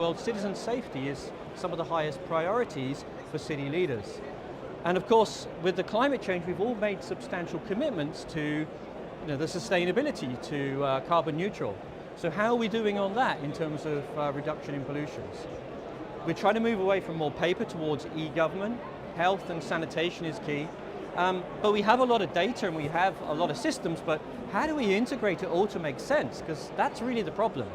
Well, citizen safety is some of the highest priorities for city leaders. And of course, with the climate change, we've all made substantial commitments to the sustainability, to carbon neutral. So how are we doing on that in terms of reduction in pollutions? We're trying to move away from more paper towards e-government. Health and sanitation is key. But we have a lot of data and we have a lot of systems, but how do we integrate it all to make sense? Because that's really the problem,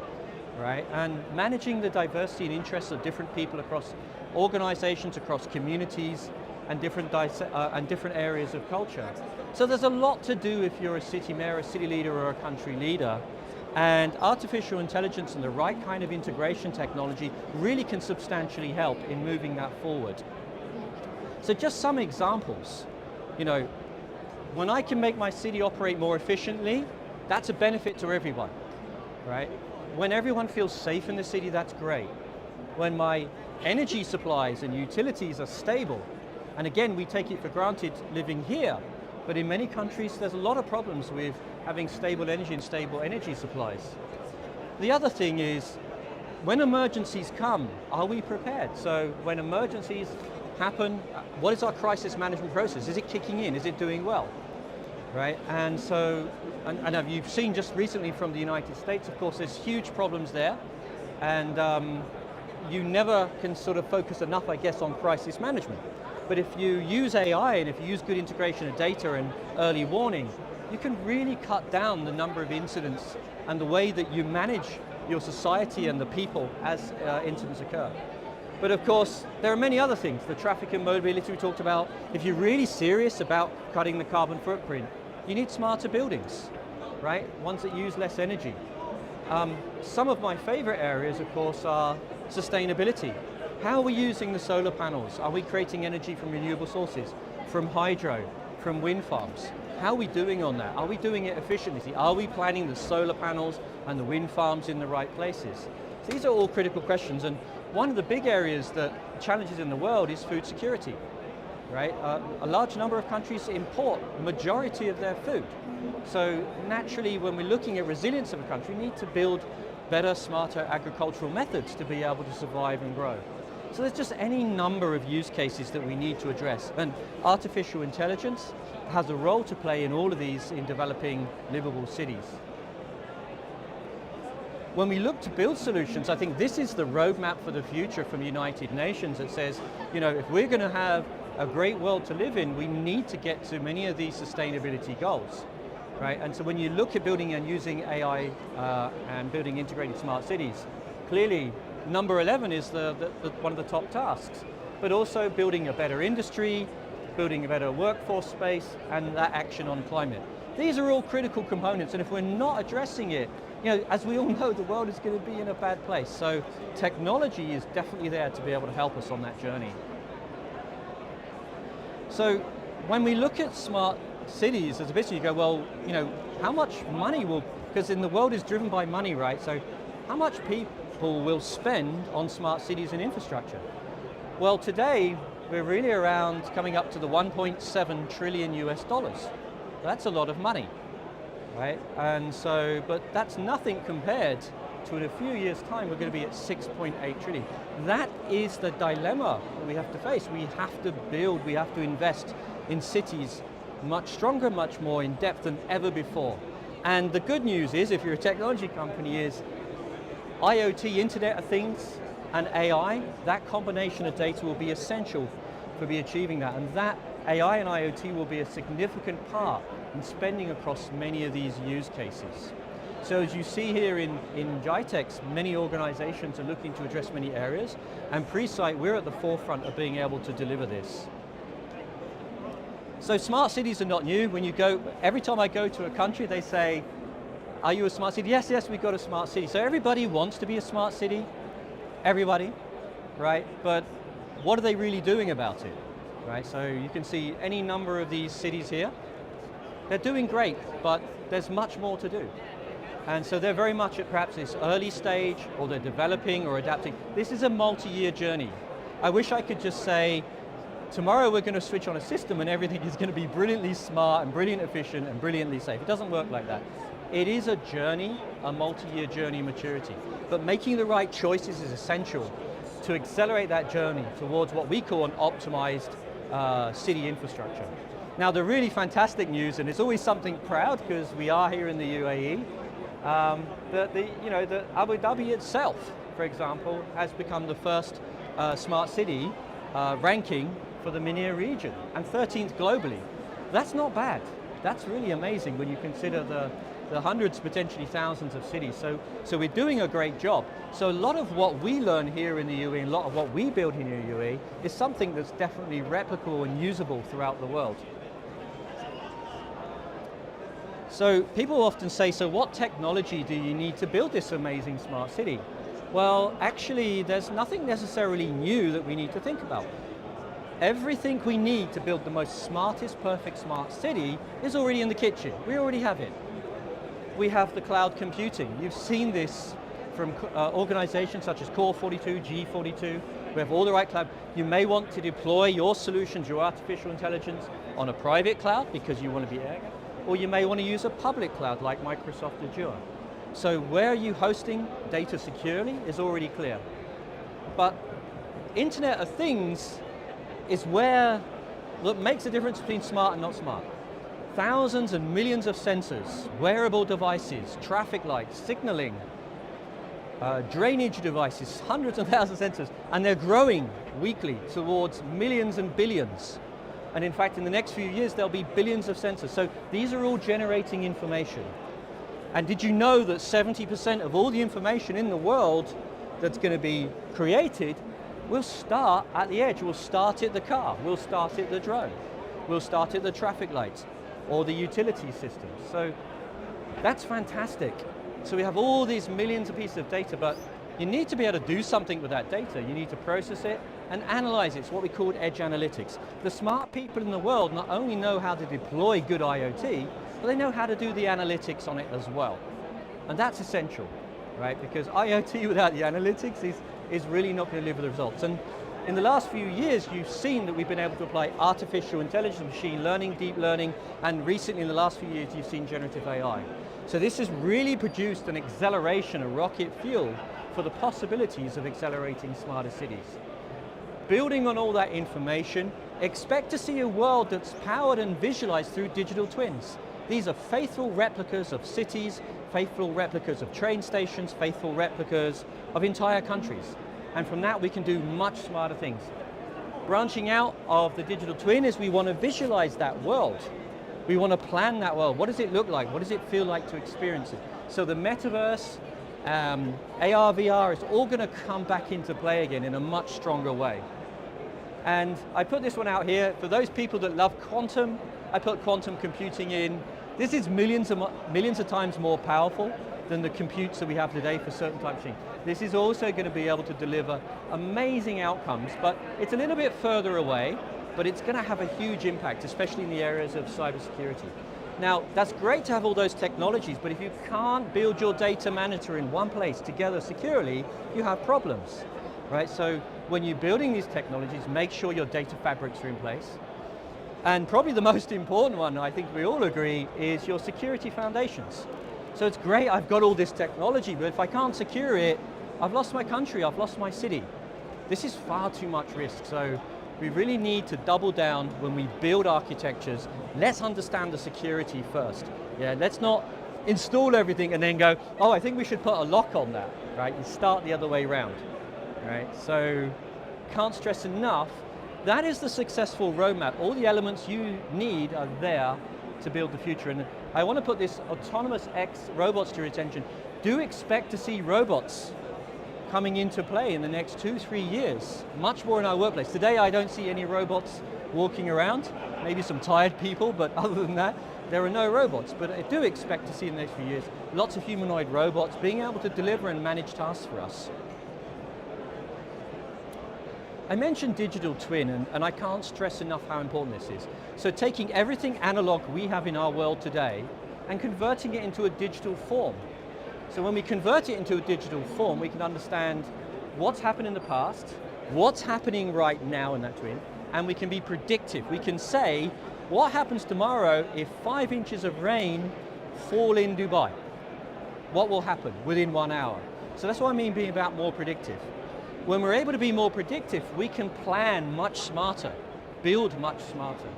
right? And managing the diversity and interests of different people across organizations, across communities, and different areas of culture. So there's a lot to do if you're a city mayor, a city leader, or a country leader. And artificial intelligence and the right kind of integration technology really can substantially help in moving that forward. So just some examples. When I can make my city operate more efficiently, that's a benefit to everyone, right? When everyone feels safe in the city, that's great. When my energy supplies and utilities are stable, and again, we take it for granted living here, but in many countries, there's a lot of problems with having stable energy and stable energy supplies. The other thing is, when emergencies come, are we prepared? So when emergencies happen, what is our crisis management process? Is it kicking in? Is it doing well? Right, and so, and you've seen just recently from the United States, of course, there's huge problems there, and you never can sort of focus enough, I guess, on crisis management. But if you use AI and if you use good integration of data and early warning, you can really cut down the number of incidents and the way that you manage your society and the people as incidents occur. But of course, there are many other things. The traffic and mobility we talked about. If you're really serious about cutting the carbon footprint, you need smarter buildings, right? Ones that use less energy. Some of my favorite areas, of course, are sustainability. How are we using the solar panels? Are we creating energy from renewable sources, from hydro, from wind farms? How are we doing on that? Are we doing it efficiently? Are we planning the solar panels and the wind farms in the right places? So these are all critical questions, and one of the big areas that challenges in the world is food security, right? A large number of countries import the majority of their food. So naturally, when we're looking at resilience of a country, we need to build better, smarter agricultural methods to be able to survive and grow. So there's just any number of use cases that we need to address. And artificial intelligence has a role to play in all of these in developing livable cities. When we look to build solutions, I think this is the roadmap for the future from the United Nations that says, if we're going to have a great world to live in, we need to get to many of these sustainability goals, right? And so when you look at building and using AI and building integrated smart cities, clearly number 11 is one of the top tasks, but also building a better industry, building a better workforce space, and that action on climate. These are all critical components, and if we're not addressing it, as we all know, the world is going to be in a bad place. So technology is definitely there to be able to help us on that journey. So when we look at smart cities as a business, you go, well, how much money because in the world is driven by money, right? So how much people will spend on smart cities and infrastructure? Well, today, we're really around coming up to the 1.7 trillion US dollars. That's a lot of money, right? And so, but that's nothing compared to in a few years' time, we're going to be at 6.8 trillion. That is the dilemma that we have to face. We have to build, we have to invest in cities much stronger, much more in depth than ever before. And the good news is, if you're a technology company, is IoT, Internet of Things, and AI, that combination of data will be essential for achieving that. And that AI and IoT will be a significant part in spending across many of these use cases. So as you see here in GITEX, many organizations are looking to address many areas, and pre-site, we're at the forefront of being able to deliver this. So smart cities are not new. Every time I go to a country, they say, are you a smart city? Yes, we've got a smart city. So everybody wants to be a smart city, everybody, right? But what are they really doing about it, right? So you can see any number of these cities here. They're doing great, but there's much more to do. And so they're very much at perhaps this early stage, or they're developing or adapting. This is a multi-year journey. I wish I could just say, tomorrow we're going to switch on a system and everything is going to be brilliantly smart and brilliantly efficient and brilliantly safe. It doesn't work like that. it is a journey, a multi-year journey of maturity. But making the right choices is essential to accelerate that journey towards what we call an optimized city infrastructure. Now the really fantastic news, and it's always something proud because we are here in the UAE, that Abu Dhabi itself, for example, has become the first smart city ranking for the MENA region, and 13th globally. That's not bad. That's really amazing when you consider the hundreds, potentially thousands of cities. So we're doing a great job. So a lot of what we learn here in the UAE, and a lot of what we build here in the UAE, is something that's definitely replicable and usable throughout the world. So people often say, so what technology do you need to build this amazing smart city? Well, actually, there's nothing necessarily new that we need to think about. Everything we need to build the most smartest, perfect smart city is already in the kitchen. We already have it. We have the cloud computing. You've seen this from organizations such as Core42, G42. We have all the right cloud. You may want to deploy your solutions, your artificial intelligence, on a private cloud because you want to be air gapped, or you may want to use a public cloud like Microsoft Azure. So where are you hosting data securely is already clear. But Internet of Things is where what makes the difference between smart and not smart. Thousands and millions of sensors, wearable devices, traffic lights, signaling, drainage devices, hundreds of thousands of sensors, and they're growing weekly towards millions and billions. And in fact, in the next few years, there'll be billions of sensors. So these are all generating information. And did you know that 70% of all the information in the world that's going to be created will start at the edge? We'll start at the car, we'll start at the drone, we'll start at the traffic lights, or the utility systems. So that's fantastic. So we have all these millions of pieces of data, but you need to be able to do something with that data. You need to process it and analyze it. It's what we call edge analytics. The smart people in the world not only know how to deploy good IoT, but they know how to do the analytics on it as well. And that's essential, right? Because IoT without the analytics is really not going to deliver the results. And in the last few years, you've seen that we've been able to apply artificial intelligence, machine learning, deep learning, and recently in the last few years, you've seen generative AI. So this has really produced an acceleration, a rocket fuel for the possibilities of accelerating smarter cities. Building on all that information, expect to see a world that's powered and visualized through digital twins. These are faithful replicas of cities, faithful replicas of train stations, faithful replicas of entire countries. And from that we can do much smarter things. Branching out of the digital twin is we want to visualize that world. We want to plan that world. What does it look like? What does it feel like to experience it? So the metaverse, AR, VR is all going to come back into play again in a much stronger way. And I put this one out here. For those people that love quantum, I put quantum computing in. This is millions of times more powerful than the computes that we have today for certain types of machines. This is also going to be able to deliver amazing outcomes, but it's a little bit further away, but it's going to have a huge impact, especially in the areas of cybersecurity. Now, that's great to have all those technologies, but if you can't build your data manager in one place together securely, you have problems, right? So when you're building these technologies, make sure your data fabrics are in place. And probably the most important one, I think we all agree, is your security foundations. So it's great, I've got all this technology, but if I can't secure it, I've lost my country, I've lost my city. This is far too much risk, so we really need to double down when we build architectures. Let's understand the security first. Yeah, let's not install everything and then go, oh, I think we should put a lock on that, right? You start the other way around, right? So, can't stress enough, that is the successful roadmap. All the elements you need are there to build the future. And I want to put this autonomous X robots to your attention. Do expect to see robots coming into play in the next 2-3 years, much more in our workplace. Today I don't see any robots walking around, maybe some tired people, but other than that, there are no robots. But I do expect to see in the next few years, lots of humanoid robots being able to deliver and manage tasks for us. I mentioned digital twin, and I can't stress enough how important this is. So taking everything analog we have in our world today and converting it into a digital form. So when we convert it into a digital form, we can understand what's happened in the past, what's happening right now in that twin, and we can be predictive. We can say, what happens tomorrow if 5 inches of rain fall in Dubai? what will happen within 1 hour. So that's what I mean being about more predictive. When we're able to be more predictive, we can plan much smarter, build much smarter.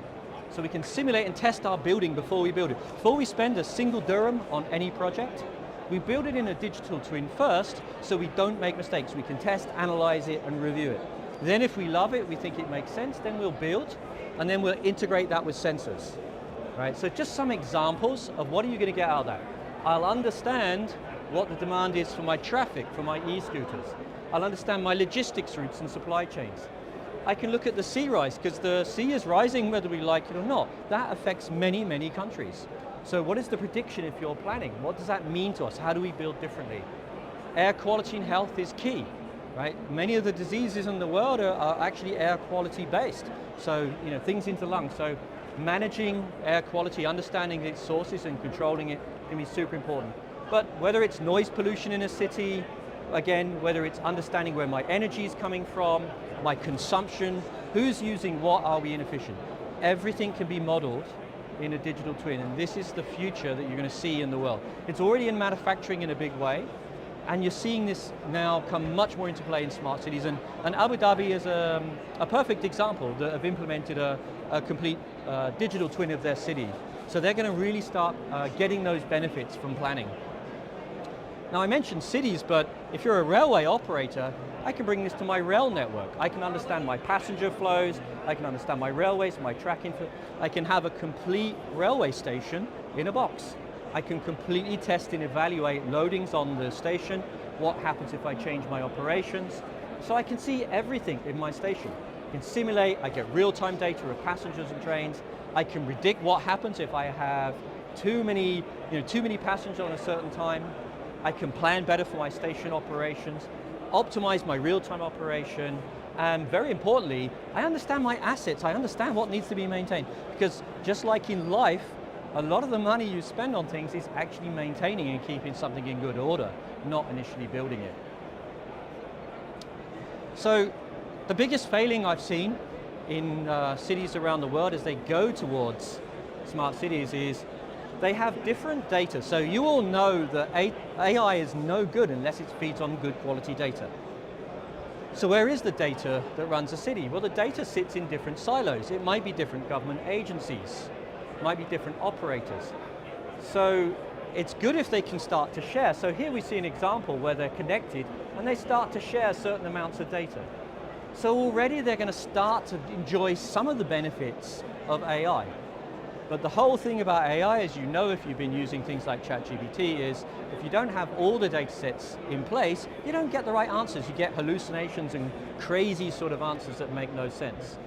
So we can simulate and test our building before we build it. Before we spend a single dirham on any project, we build it in a digital twin first, so we don't make mistakes. We can test, analyze it, and review it. Then if we love it, we think it makes sense, then we'll build, and then we'll integrate that with sensors. Right? So just some examples of what are you going to get out of that. I'll understand what the demand is for my traffic, for my e-scooters. I'll understand my logistics routes and supply chains. I can look at the sea rise, because the sea is rising whether we like it or not. That affects many, many countries. So what is the prediction if you're planning? What does that mean to us? How do we build differently? Air quality and health is key, right? Many of the diseases in the world are actually air quality based. So, things into lungs. So managing air quality, understanding its sources and controlling it can be super important. But whether it's noise pollution in a city, again, whether it's understanding where my energy is coming from, my consumption, who's using what, are we inefficient? Everything can be modeled in a digital twin, and this is the future that you're going to see in the world. It's already in manufacturing in a big way, and you're seeing this now come much more into play in smart cities, and Abu Dhabi is a perfect example that have implemented a complete digital twin of their city. So they're going to really start getting those benefits from planning. Now I mentioned cities, but if you're a railway operator, I can bring this to my rail network. I can understand my passenger flows, I can understand my railways, my track info. I can have a complete railway station in a box. I can completely test and evaluate loadings on the station, what happens if I change my operations. So I can see everything in my station. I can simulate, I get real-time data of passengers and trains. I can predict what happens if I have too many passengers on a certain time. I can plan better for my station operations, optimize my real-time operation, and very importantly, I understand my assets. I understand what needs to be maintained. Because just like in life, a lot of the money you spend on things is actually maintaining and keeping something in good order, not initially building it. So the biggest failing I've seen in cities around the world as they go towards smart cities is they have different data. So you all know that AI is no good unless it feeds on good quality data. So where is the data that runs a city? Well, the data sits in different silos. It might be different government agencies, it might be different operators. So it's good if they can start to share. So here we see an example where they're connected and they start to share certain amounts of data. So already they're going to start to enjoy some of the benefits of AI. But the whole thing about AI, as you know if you've been using things like ChatGPT, is if you don't have all the data sets in place, you don't get the right answers. You get hallucinations and crazy sort of answers that make no sense.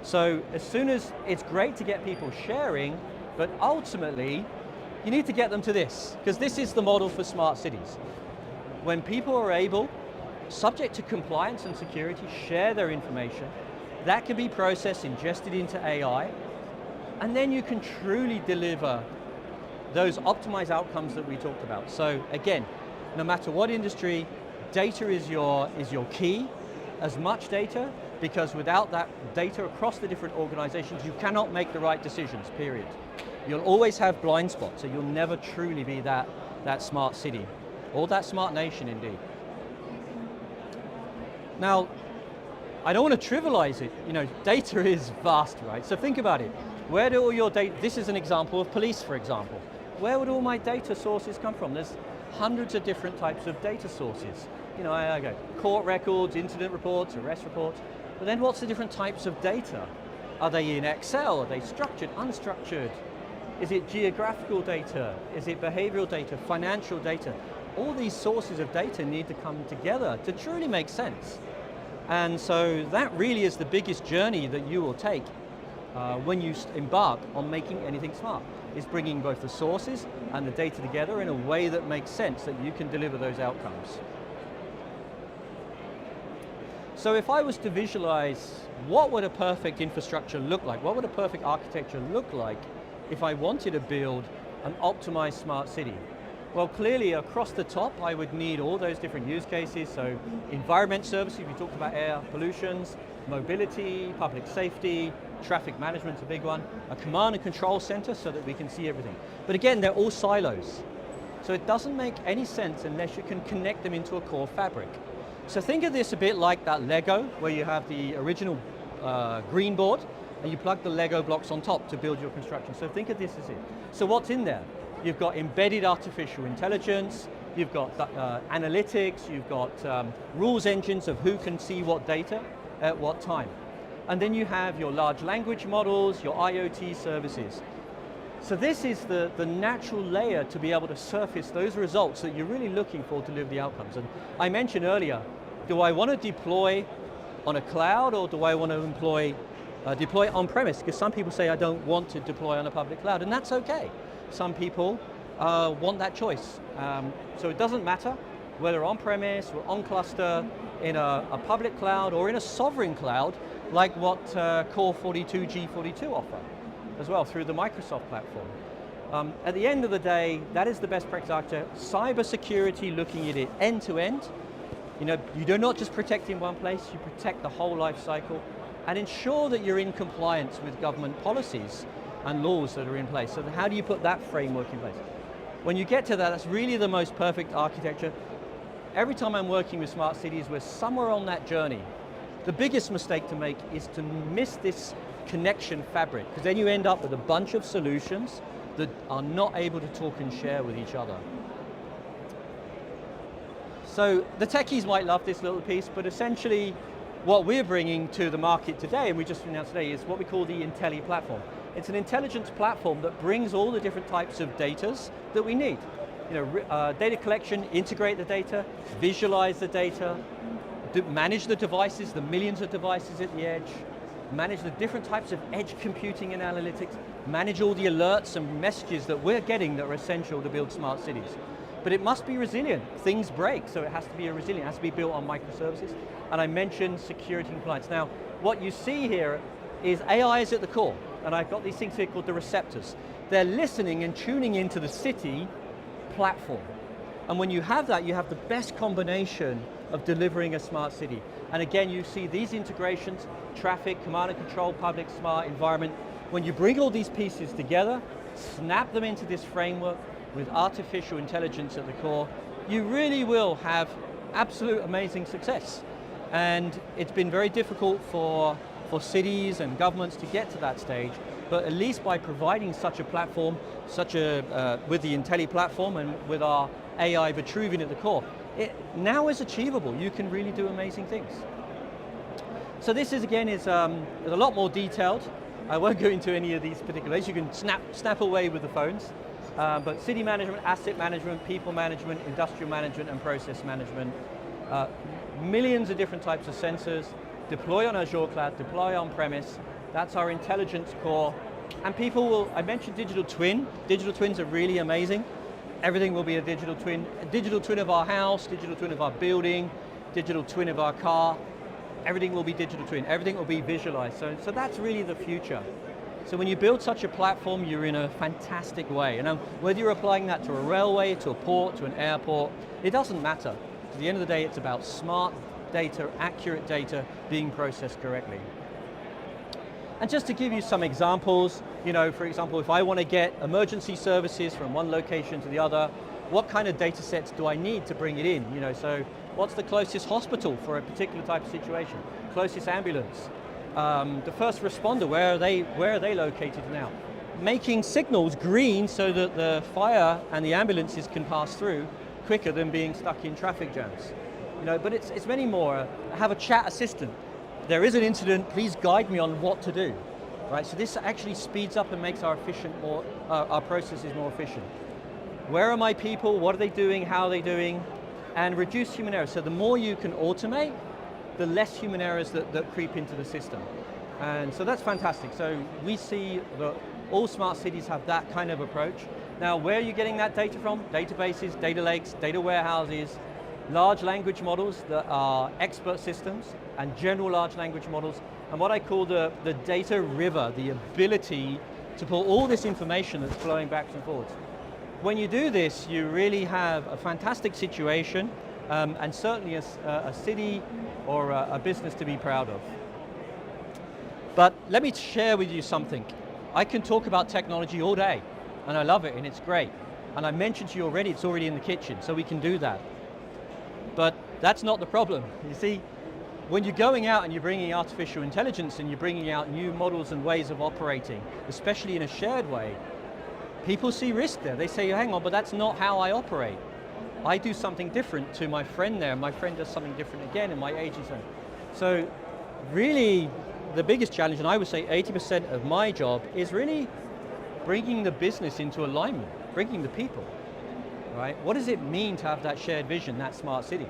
So as soon as, it's great to get people sharing, but ultimately, you need to get them to this, because this is the model for smart cities. When people are able, subject to compliance and security, share their information, that can be processed, ingested into AI, and then you can truly deliver those optimized outcomes that we talked about. So again, no matter what industry, data is your key, as much data, because without that data across the different organizations, you cannot make the right decisions, period. You'll always have blind spots, so you'll never truly be that smart city, or that smart nation indeed. Now, I don't want to trivialize it, data is vast, right? So think about it. Where do all your data, this is an example of police, for example. Where would all my data sources come from? There's hundreds of different types of data sources. I go court records, incident reports, arrest reports, but then what's the different types of data? Are they in Excel? Are they structured, unstructured? Is it geographical data? Is it behavioral data, financial data? All these sources of data need to come together to truly make sense. And so that really is the biggest journey that you will take when you embark on making anything smart, is bringing both the sources and the data together in a way that makes sense, that you can deliver those outcomes. So if I was to visualize what would a perfect infrastructure look like, what would a perfect architecture look like if I wanted to build an optimized smart city? Well, clearly across the top, I would need all those different use cases. So environment services, we talked about air pollutions, mobility, public safety, traffic management's a big one, a command and control center so that we can see everything. But again, they're all silos. So it doesn't make any sense unless you can connect them into a core fabric. So think of this a bit like that Lego, where you have the original green board, and you plug the Lego blocks on top to build your construction. So think of this as it. So what's in there? You've got embedded artificial intelligence, you've got analytics, you've got rules engines of who can see what data at what time. And then you have your large language models, your IoT services. So this is the natural layer to be able to surface those results that you're really looking for to deliver the outcomes. And I mentioned earlier, do I want to deploy on a cloud, or do I want to deploy on-premise? Because some people say I don't want to deploy on a public cloud, and that's okay. Some people want that choice. So it doesn't matter whether on-premise or on-cluster, in a public cloud or in a sovereign cloud, like what Core42, G42 offer as well through the Microsoft platform. At the end of the day, that is the best practice architecture. Cybersecurity, looking at it end to end. You do not just protect in one place, you protect the whole life cycle and ensure that you're in compliance with government policies and laws that are in place. So how do you put that framework in place? When you get to that, that's really the most perfect architecture. Every time I'm working with smart cities, we're somewhere on that journey. The biggest mistake to make is to miss this connection fabric, because then you end up with a bunch of solutions that are not able to talk and share with each other. So the techies might love this little piece, but essentially what we're bringing to the market today, and we just announced today, is what we call the Intelli platform. It's an intelligence platform that brings all the different types of datas that we need. Data collection, integrate the data, visualize the data, manage the devices, the millions of devices at the edge, manage the different types of edge computing and analytics, manage all the alerts and messages that we're getting that are essential to build smart cities. But it must be resilient. Things break, so it has to be resilient. It has to be built on microservices. And I mentioned security and compliance. Now, what you see here is AI is at the core, and I've got these things here called the receptors. They're listening and tuning into the city platform. And when you have that, you have the best combination of delivering a smart city. And again, you see these integrations, traffic, command and control, public, smart, environment. When you bring all these pieces together, snap them into this framework with artificial intelligence at the core, you really will have absolute amazing success. And it's been very difficult for cities and governments to get to that stage, but at least by providing such a platform, with the Intelli platform and with our AI Vitruvian at the core, it now is achievable. You can really do amazing things. So this is a lot more detailed. I won't go into any of these particulars. You can snap away with the phones. But city management, asset management, people management, industrial management, and process management. Millions of different types of sensors. Deploy on Azure Cloud, deploy on premise. That's our intelligence core. And I mentioned digital twin. Digital twins are really amazing. Everything will be a digital twin. A digital twin of our house, digital twin of our building, digital twin of our car. Everything will be digital twin. Everything will be visualized. So that's really the future. So when you build such a platform, you're in a fantastic way. And whether you're applying that to a railway, to a port, to an airport, it doesn't matter. At the end of the day, it's about smart data, accurate data being processed correctly. And just to give you some examples, for example, if I want to get emergency services from one location to the other, what kind of data sets do I need to bring it in? So what's the closest hospital for a particular type of situation? Closest ambulance? The first responder, where are they located now? Making signals green so that the fire and the ambulances can pass through quicker than being stuck in traffic jams. But it's many more. Have a chat assistant. There is an incident, please guide me on what to do. Right, so this actually speeds up and makes our processes more efficient. Where are my people? What are they doing? How are they doing? And reduce human errors. So the more you can automate, the less human errors that creep into the system. And so that's fantastic. So we see that all smart cities have that kind of approach. Now, where are you getting that data from? Databases, data lakes, data warehouses, large language models that are expert systems, and general large language models, and what I call the data river, the ability to pull all this information that's flowing back and forwards. When you do this, you really have a fantastic situation, and certainly a city or a business to be proud of. But let me share with you something. I can talk about technology all day, and I love it, and it's great. And I mentioned to you already, it's already in the kitchen, so we can do that. But that's not the problem. You see, when you're going out and you're bringing artificial intelligence and you're bringing out new models and ways of operating, especially in a shared way, people see risk there. They say, hang on, but that's not how I operate. I do something different to my friend there, my friend does something different again, and my agents don't. So really, the biggest challenge, and I would say 80% of my job, is really bringing the business into alignment, bringing the people, right? What does it mean to have that shared vision, that smart city,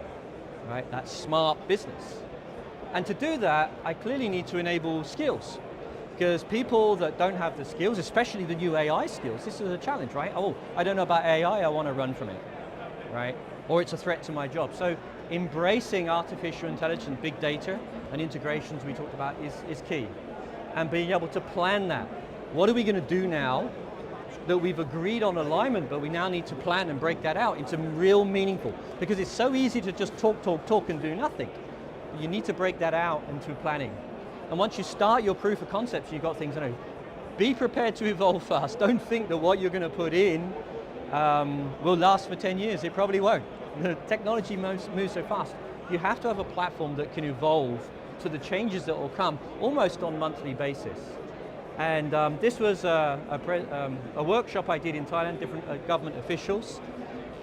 right? That smart business. And to do that, I clearly need to enable skills, because people that don't have the skills, especially the new AI skills, this is a challenge, right? Oh, I don't know about AI, I want to run from it, right? Or it's a threat to my job. So embracing artificial intelligence, big data, and integrations we talked about is key. And being able to plan that. What are we going to do now that we've agreed on alignment, but we now need to plan and break that out into real meaningful? Because it's so easy to just talk and do nothing. You need to break that out into planning. And once you start your proof of concepts, you've got things to know. Be prepared to evolve fast. Don't think that what you're going to put in will last for 10 years. It probably won't. The technology moves so fast. You have to have a platform that can evolve to the changes that will come almost on a monthly basis. And this was a workshop I did in Thailand, different government officials.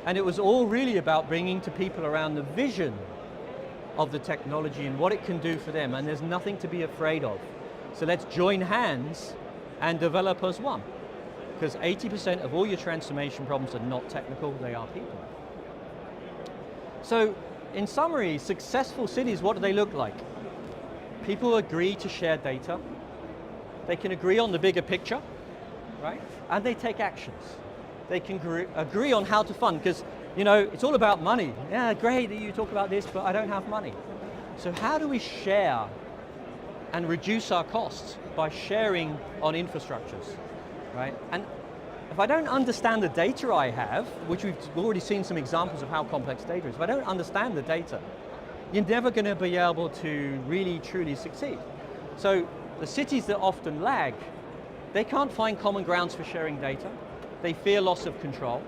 And it was all really about bringing to people around the vision of the technology and what it can do for them, and there's nothing to be afraid of. So let's join hands and develop as one, because 80% of all your transformation problems are not technical, they are people. So in summary, successful cities, what do they look like? People agree to share data, they can agree on the bigger picture, right? And they take actions. They can agree on how to fund, because you know, it's all about money. Yeah, great that you talk about this, but I don't have money. So how do we share and reduce our costs? By sharing on infrastructures, right? And if I don't understand the data I have, which we've already seen some examples of how complex data is, if I don't understand the data, you're never going to be able to really, truly succeed. So the cities that often lag, they can't find common grounds for sharing data. They fear loss of control.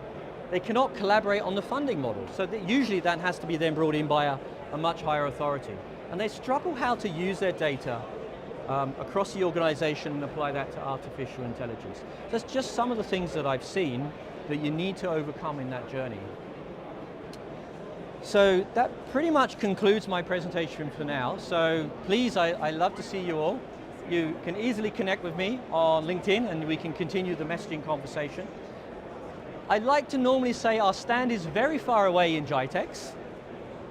They cannot collaborate on the funding model, so that usually that has to be then brought in by a much higher authority. And they struggle how to use their data across the organization and apply that to artificial intelligence. So that's just some of the things that I've seen that you need to overcome in that journey. So that pretty much concludes my presentation for now. So please, I love to see you all. You can easily connect with me on LinkedIn and we can continue the messaging conversation. I'd like to normally say our stand is very far away in GITEX,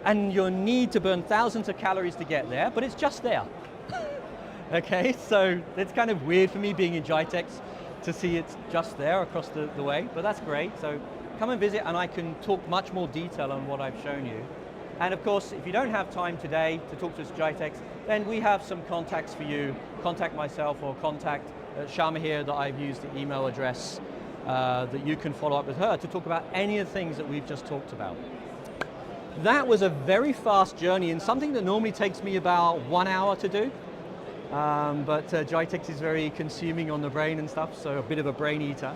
and you'll need to burn thousands of calories to get there, but it's just there. Okay, so it's kind of weird for me being in GITEX to see it's just there across the way, but that's great. So come and visit and I can talk much more detail on what I've shown you. And of course, if you don't have time today to talk to us at GITEX, then we have some contacts for you. Contact myself or contact Sharma here that I've used the email address that you can follow up with her to talk about any of the things that we've just talked about. That was a very fast journey and something that normally takes me about 1 hour to do. But GITEX is very consuming on the brain and stuff, so a bit of a brain eater.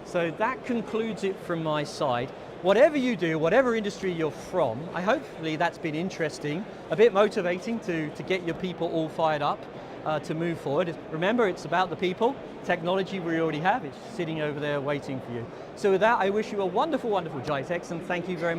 So that concludes it from my side. Whatever you do, whatever industry you're from, hopefully that's been interesting, a bit motivating to get your people all fired up to move forward. Remember, it's about the people. Technology we already have, it's sitting over there waiting for you. So with that, I wish you a wonderful, wonderful GITEX, and thank you very much.